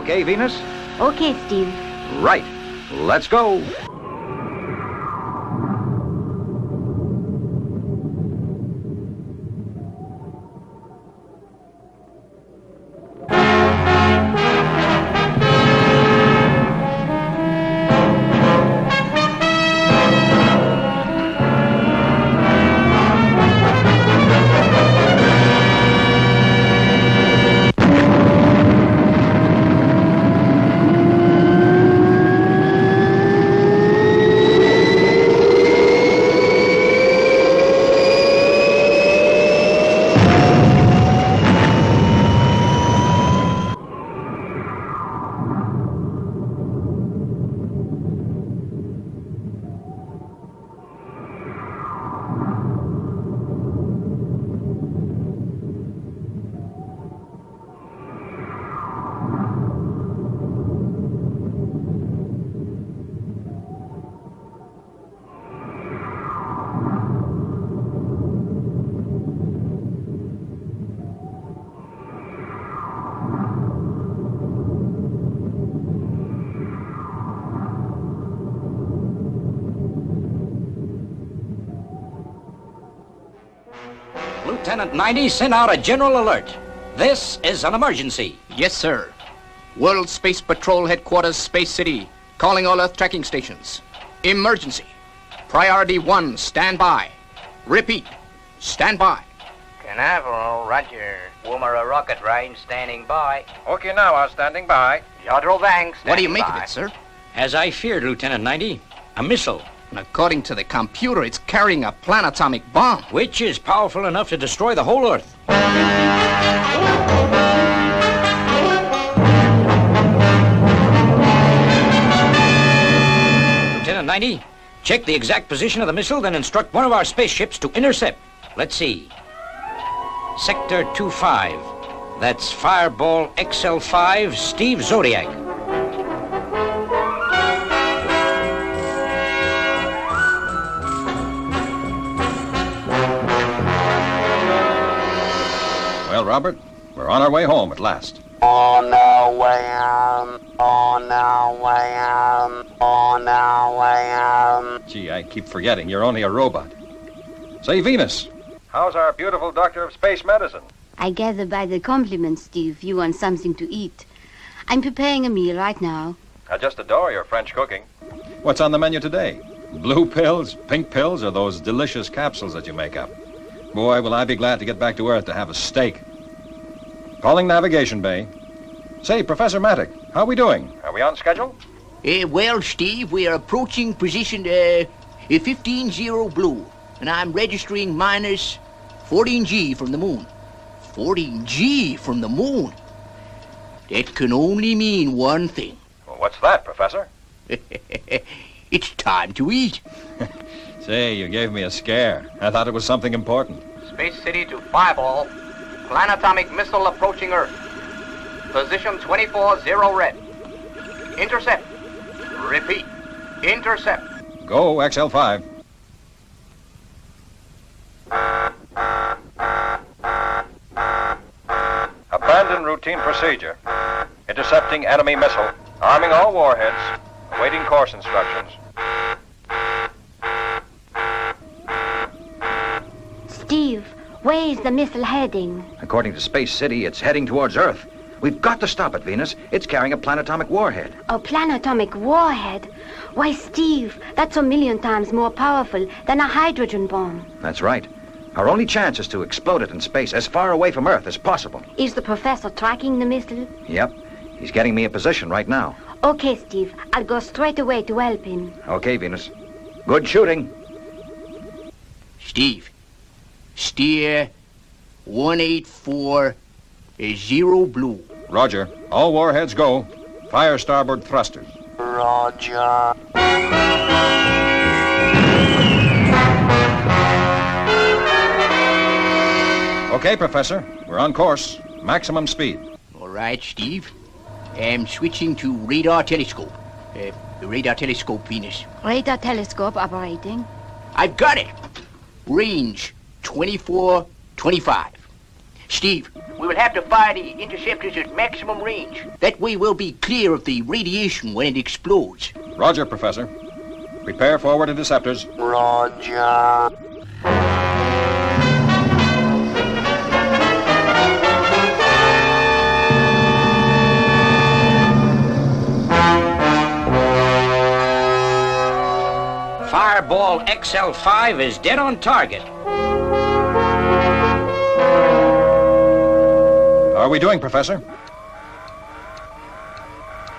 Okay, Venus? Okay, Steve. Right. Let's go. Lieutenant 90, send out a general alert. This is an emergency. Yes, sir. World Space Patrol Headquarters, Space City. Calling all Earth tracking stations. Emergency. Priority 1, stand by. Repeat, stand by. Canaveral, roger. Woomera rocket range, standing by. Okinawa, standing by. Jodrell Bank, standing by. What do you make of it, sir? As I feared, Lieutenant 90, a missile, And according to the computer, it's carrying a planetomic bomb. which is powerful enough to destroy the whole Earth. Lieutenant 90, check the exact position of the missile, then instruct one of our spaceships to intercept. Let's see. Sector 25. That's Fireball XL5, Steve Zodiac. Well, Robert, we're on our way home at last. On our way home, on our way home, on our way home. Gee, I keep forgetting you're only a robot. Say, Venus, how's our beautiful doctor of space medicine? I gather by the compliments, Steve, you want something to eat. I'm preparing a meal right now. I just adore your French cooking. What's on the menu today? Blue pills, pink pills, or those delicious capsules that you make up? Boy, will I be glad to get back to Earth to have a steak. Calling Navigation Bay. Say, Professor Mattick, how are we doing? Are we on schedule? Well, Steve, we are approaching position 15-0 blue, and I'm registering minus 14G from the moon. 14G from the moon? That can only mean one thing. Well, what's that, Professor? It's time to eat. Say, you gave me a scare. I thought it was something important. Space City to Fireball. Planetomic missile approaching Earth. Position 24-0 red. Intercept. Repeat. Intercept. Go, XL5. Abandon routine procedure. Intercepting enemy missile. Arming all warheads. Awaiting course instructions. Steve, where is the missile heading? According to Space City, it's heading towards Earth. We've got to stop it, Venus. It's carrying a planetomic warhead. A planetomic warhead? Why, Steve, that's a million times more powerful than a hydrogen bomb. That's right. Our only chance is to explode it in space as far away from Earth as possible. Is the professor tracking the missile? Yep. He's getting me a position right now. Okay, Steve, I'll go straight away to help him. Okay, Venus. Good shooting. Steve, steer 184 blue. Roger. All warheads go. Fire starboard thrusters. Roger. Okay, Professor. We're on course. Maximum speed. All right, Steve. I'm switching to radar telescope. Radar telescope, Venus. Radar telescope operating. I've got it. Range 24-25. Steve, We will have to fire the interceptors at maximum range. That way we'll be clear of the radiation when it explodes. Roger, Professor. Prepare forward interceptors. Roger. Fireball XL5 is dead on target. How are we doing, Professor?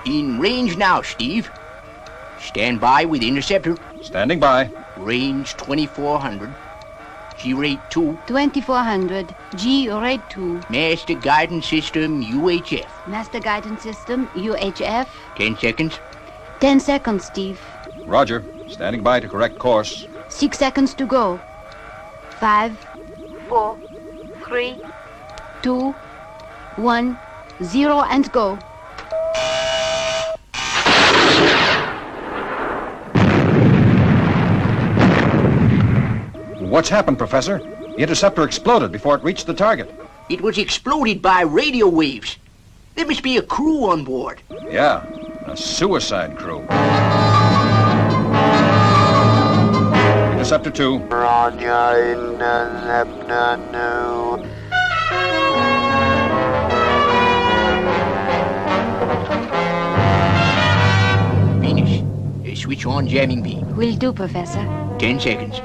In range now, Steve. Stand by with interceptor. Standing by. Range 2400. G-rate 2. 2400. G rate 2. Master guidance system UHF. Master guidance system UHF. 10 seconds. 10 seconds, Steve. Roger. Standing by to correct course. 6 seconds to go. 5, 4, 3, 2, 1, 0, and go. What's happened, Professor? The interceptor exploded before it reached the target. It was exploded by radio waves. There must be a crew on board. Yeah, a suicide crew. Interceptor 2. Roger, interceptor 2. Venus, switch on jamming beam. Will do, Professor. 10 seconds.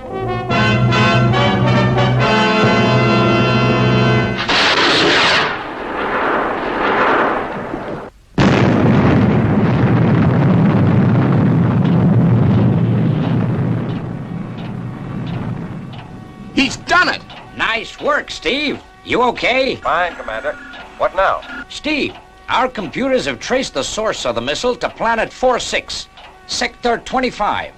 He's done it! Nice work, Steve. You okay? Fine, Commander. What now? Steve, our computers have traced the source of the missile to planet 46, Sector 25.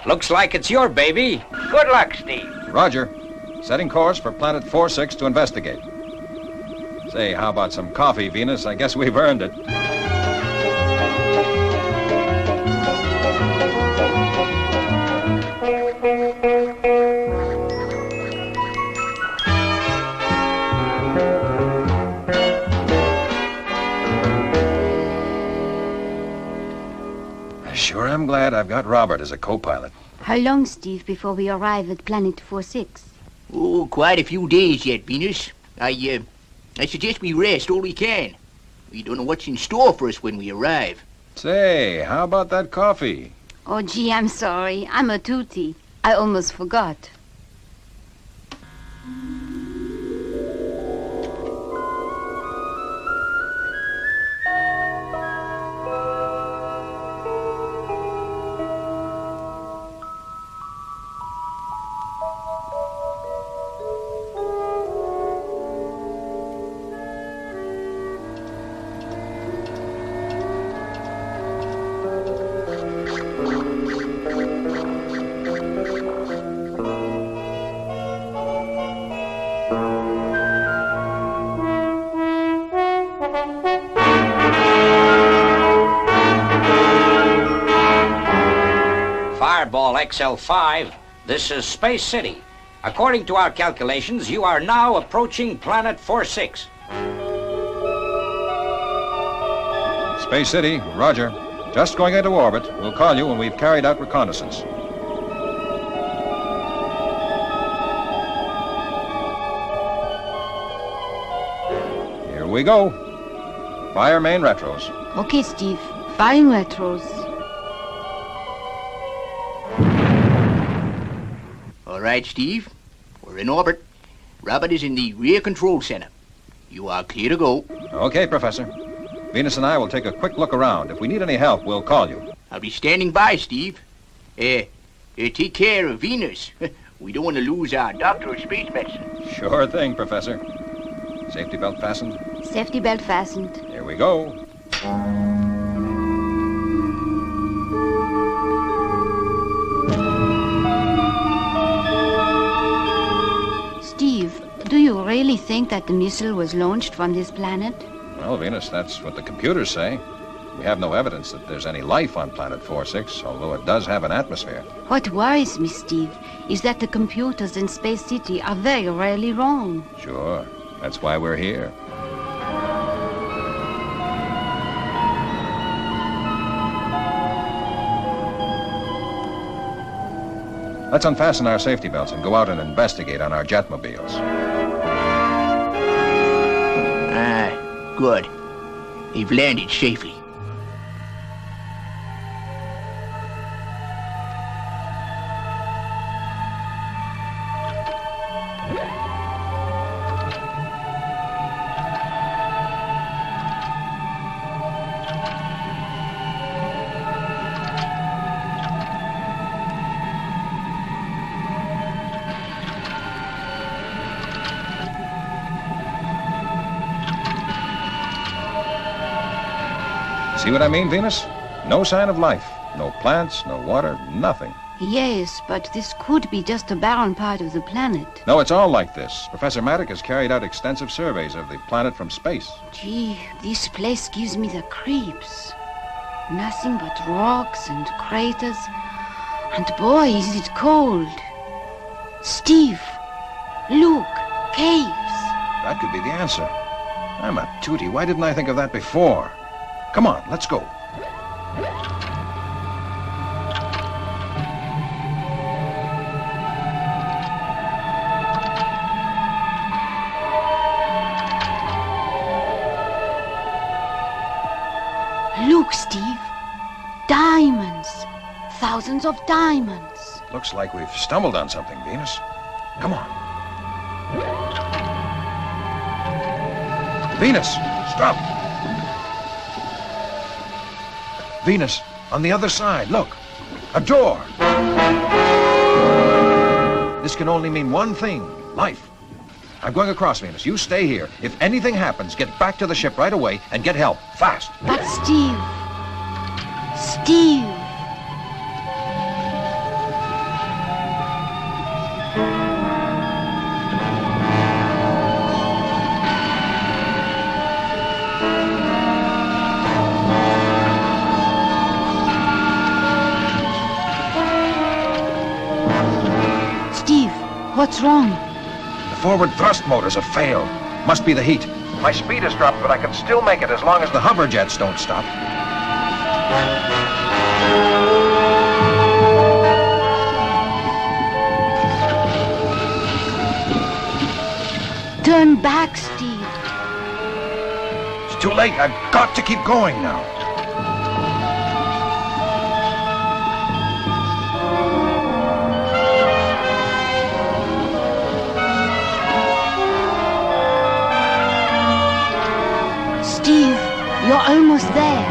Looks like it's your baby. Good luck, Steve. Roger. Setting course for planet 46 to investigate. Say, how about some coffee, Venus? I guess we've earned it. Sure, I'm glad I've got Robert as a co-pilot. How long, Steve, before we arrive at planet 46? Oh, quite a few days yet, Venus. I suggest we rest all we can. We don't know what's in store for us when we arrive. Say, how about that coffee? Oh, gee, I'm sorry. I'm a tootie. I almost forgot. Fireball XL5, this is Space City. According to our calculations, you are now approaching planet 46. Space City, Roger. Just going into orbit. We'll call you when we've carried out reconnaissance. Here we go. Fire main retros. Okay, Steve. Firing retros. All right, Steve. We're in orbit. Robert is in the rear control center. You are clear to go. Okay, Professor. Venus and I will take a quick look around. If we need any help, we'll call you. I'll be standing by, Steve. Take care of Venus. We don't want to lose our doctor of space medicine. Sure thing, Professor. Safety belt fastened. Safety belt fastened. Here we go. Steve, do you really think that the missile was launched from this planet? Well, Venus, that's what the computers say. We have no evidence that there's any life on planet 46, although it does have an atmosphere. What worries me, Steve, is that the computers in Space City are very rarely wrong. Sure. That's why we're here. Let's unfasten our safety belts and go out and investigate on our jetmobiles. Good. They've landed safely. See what I mean, Venus? No sign of life. No plants, no water, nothing. Yes, but this could be just a barren part of the planet. No, it's all like this. Professor Maddock has carried out extensive surveys of the planet from space. Gee, this place gives me the creeps. Nothing but rocks and craters. And boy, is it cold. Steve, look, caves. That could be the answer. I'm a tootie. Why didn't I think of that before? Come on, let's go. Look, Steve. Diamonds. Thousands of diamonds. Looks like we've stumbled on something, Venus. Come on. Venus, stop. Venus, on the other side, look. A door. This can only mean one thing. Life. I'm going across, Venus. You stay here. If anything happens, get back to the ship right away and get help. Fast. But Steve. Steve. What's wrong? The forward thrust motors have failed. Must be the heat. My speed has dropped, but I can still make it as long as the hover jets don't stop. Turn back, Steve. It's too late. I've got to keep going now. Steve, you're almost there.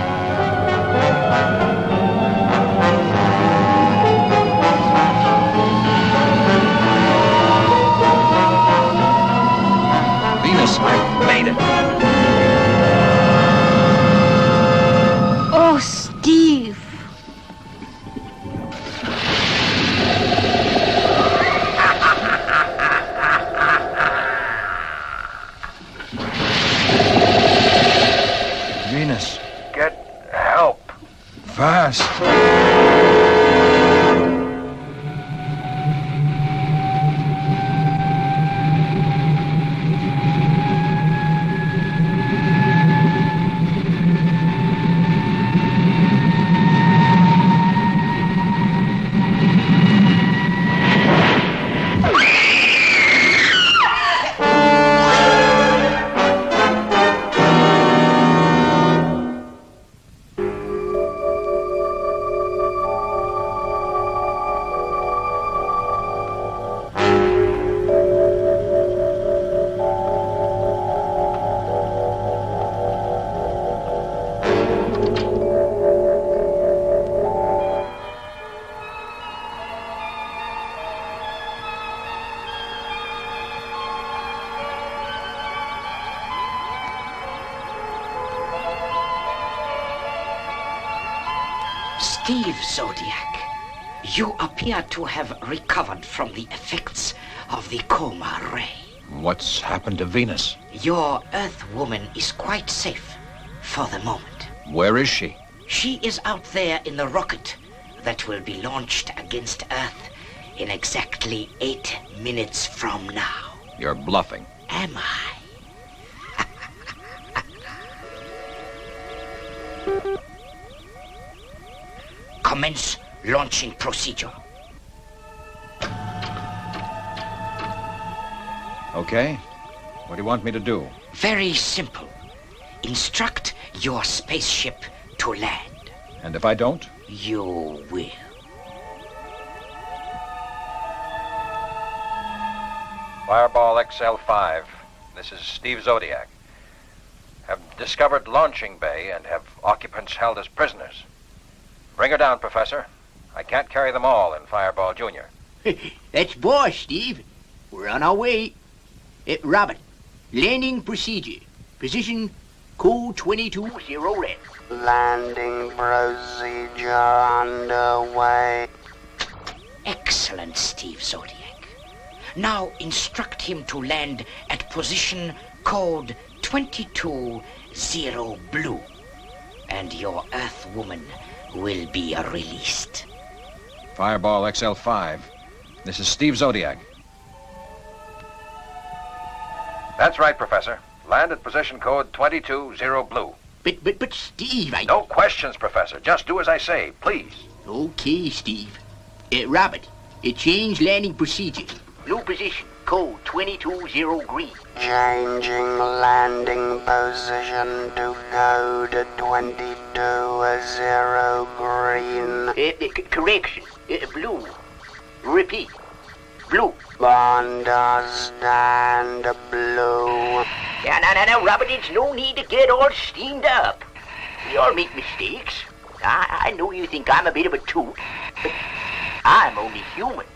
Venus, I've made it. Oh, Steve. Venus. Get help. Fast. Steve Zodiac, you appear to have recovered from the effects of the coma ray. What's happened to Venus? Your Earth woman is quite safe for the moment. Where is she? She is out there in the rocket that will be launched against Earth in exactly 8 minutes from now. You're bluffing. Am I? Commence launching procedure. Okay. What do you want me to do? Very simple. Instruct your spaceship to land. And if I don't? You will. Fireball XL5. This is Steve Zodiac. Have discovered launching bay and have occupants held as prisoners. Bring her down, Professor. I can't carry them all in Fireball Junior. That's boss, Steve. We're on our way. Robert, landing procedure. Position code 220 red. Landing procedure underway. Excellent, Steve Zodiac. Now instruct him to land at position code 220 blue. And your Earth woman will be released. Fireball XL5. This is Steve Zodiac. That's right, Professor. Land at position code 220 blue. But Steve, No questions, Professor. Just do as I say, please. Okay, Steve. Robert, change landing procedure. Blue position, code 220 green. Changing landing position to code 220 green. Correction, blue. Repeat, blue. Understand blue. Now, Robert, it's no need to get all steamed up. We all make mistakes. I know you think I'm a bit of a toot, but I'm only human.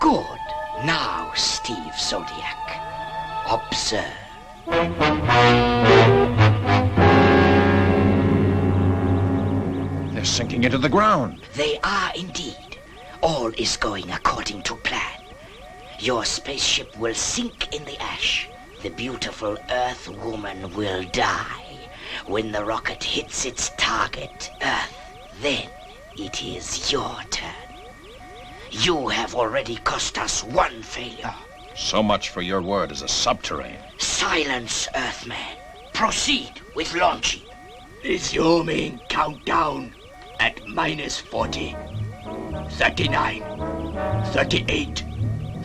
Good. Now, Steve Zodiac, observe. They're sinking into the ground. They are indeed. All is going according to plan. Your spaceship will sink in the ash. The beautiful Earth woman will die. When the rocket hits its target, Earth, then it is your turn. You have already cost us one failure. So much for your word as a subterrane. Silence, Earthman. Proceed with launching. Resuming countdown at -40, 39, 38,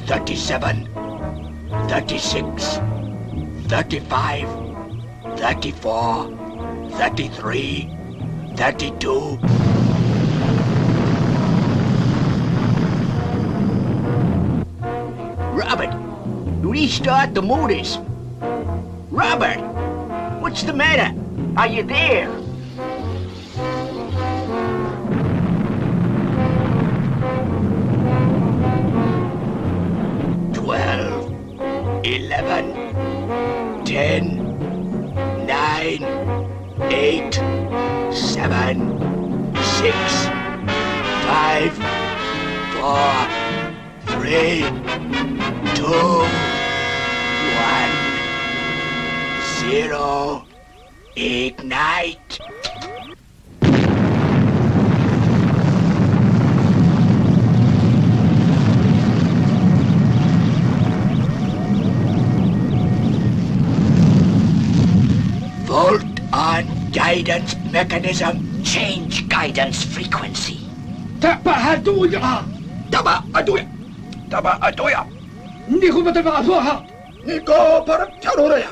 37, 36, 35, 34, 33, 32. Robert, restart the motors. Robert, what's the matter? Are you there? Twelve, 11, 10, 9, 8, 7, 6, 5, 4, 3, 2, 1, 0. Ignite. Volt on guidance mechanism. Change guidance frequency. Tabahaduya. Tabahaduya. Tabahaduya. Niko matagaha. Niko parapcharoraya.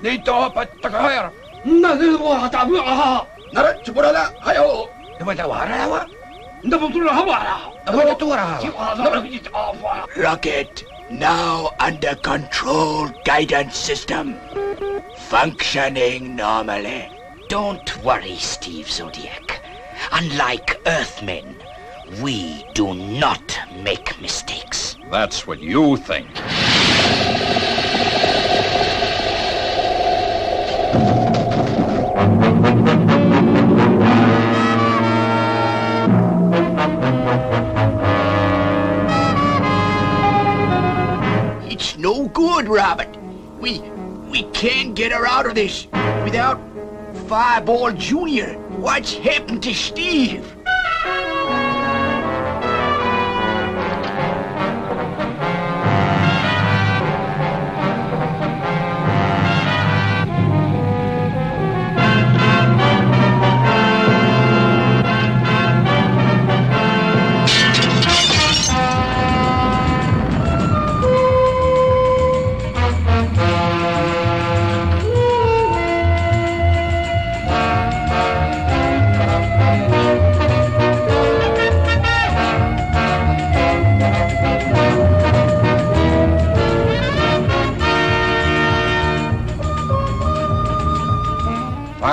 Nito patagahayar. Nadewa tabaha. Narachburala hayo. Namatawara. Rocket now under control. Guidance system functioning normally. Don't worry, Steve Zodiac. Unlike Earthmen, we do not make mistakes. That's what you think. It's no good, Robert. We can't get her out of this without Fireball Jr. What's happened to Steve?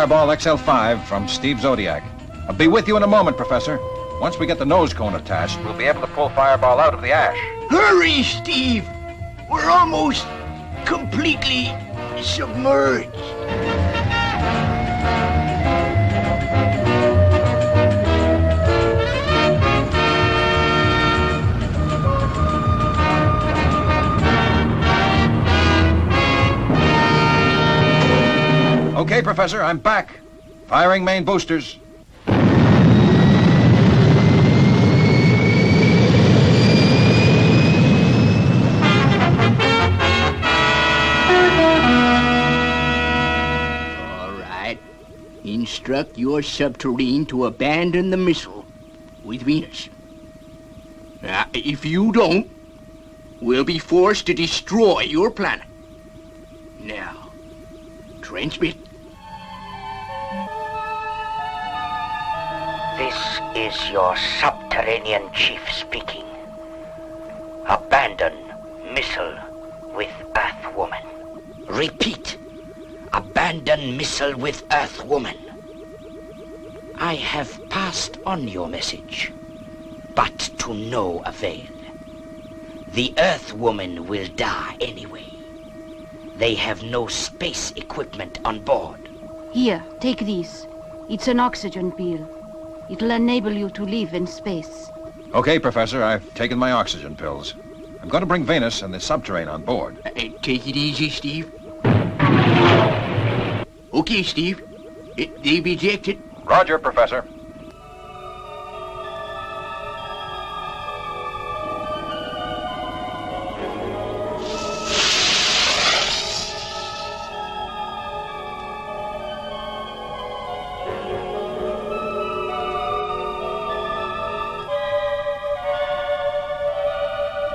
Fireball XL5 from Steve Zodiac. I'll be with you in a moment, Professor. Once we get the nose cone attached, We'll be able to pull Fireball out of the ash. Hurry, Steve! We're almost completely submerged. Okay, Professor, I'm back. Firing main boosters. All right. Instruct your subterrane to abandon the missile with Venus. If you don't, we'll be forced to destroy your planet. Now, transmit. This is your subterranean chief speaking. Abandon missile with Earthwoman. Repeat. Abandon missile with Earthwoman. I have passed on your message, but to no avail. The Earthwoman will die anyway. They have no space equipment on board. Here, take this. It's an oxygen pill. It'll enable you to live in space. Okay, Professor, I've taken my oxygen pills. I'm going to bring Venus and the Subterrane on board. Take it easy, Steve. Okay, Steve. They've ejected. Roger, Professor.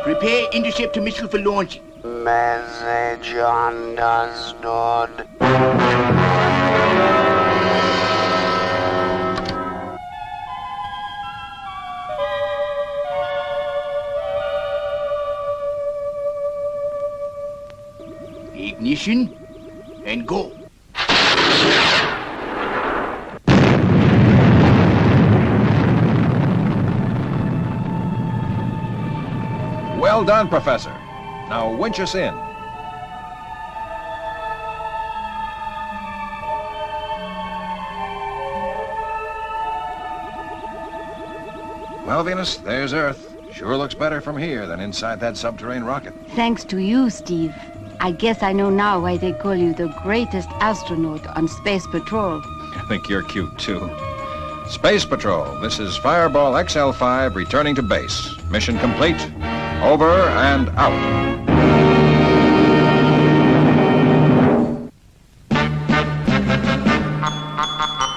Prepare interceptor missile for launching. Message understood. Ignition and go. Well done, Professor. Now winch us in. Well, Venus, there's Earth. Sure looks better from here than inside that subterranean rocket. Thanks to you, Steve. I guess I know now why they call you the greatest astronaut on Space Patrol. I think you're cute, too. Space Patrol, this is Fireball XL5 returning to base. Mission complete. Over and out.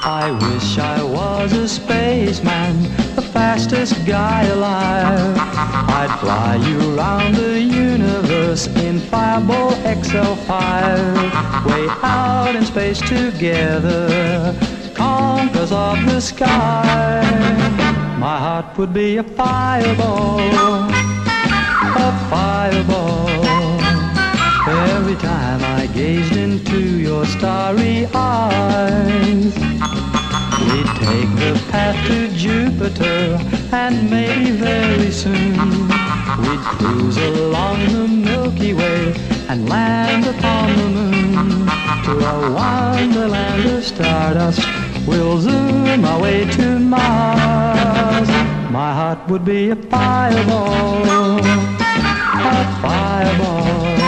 I wish I was a spaceman, the fastest guy alive. I'd fly you around the universe in Fireball XL5. Way out in space together, conquerors of the sky. My heart would be a fireball, a fireball. Every time I gazed into your starry eyes, we'd take the path to Jupiter, and maybe very soon we'd cruise along the Milky Way and land upon the moon. To a wonderland of stardust, we'll zoom our way to Mars. My heart would be a fireball, a fireball.